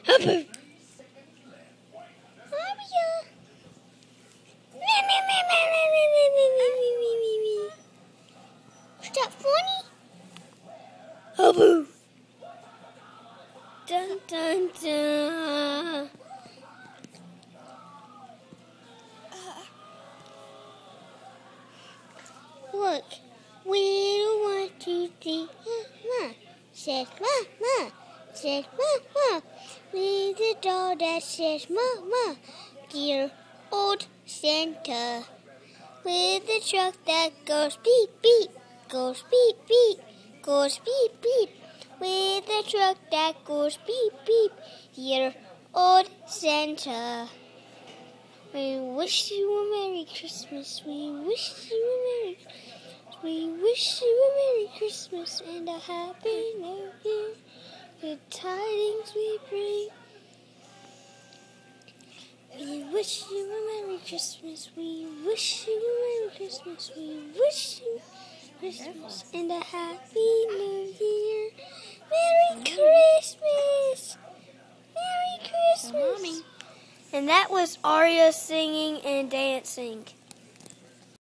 Abu. Is that funny? Abu. Dun dun dun. Look, we don't want to see Mama. Says Mama. Says Mama. We the doll that says Mama. Dear old Santa. With the truck that goes beep beep. Goes beep beep. Goes beep beep. With the truck that goes beep beep. Dear old Santa. We wish you a Merry Christmas. We wish you a Merry Christmas. We wish you a Merry Christmas and a Happy New Year. Good tidings we bring. We wish you a Merry Christmas. We wish you a Merry Christmas. We wish you Christmas and a Happy New Year. Merry Christmas. Merry Christmas. And that was Aria singing and dancing.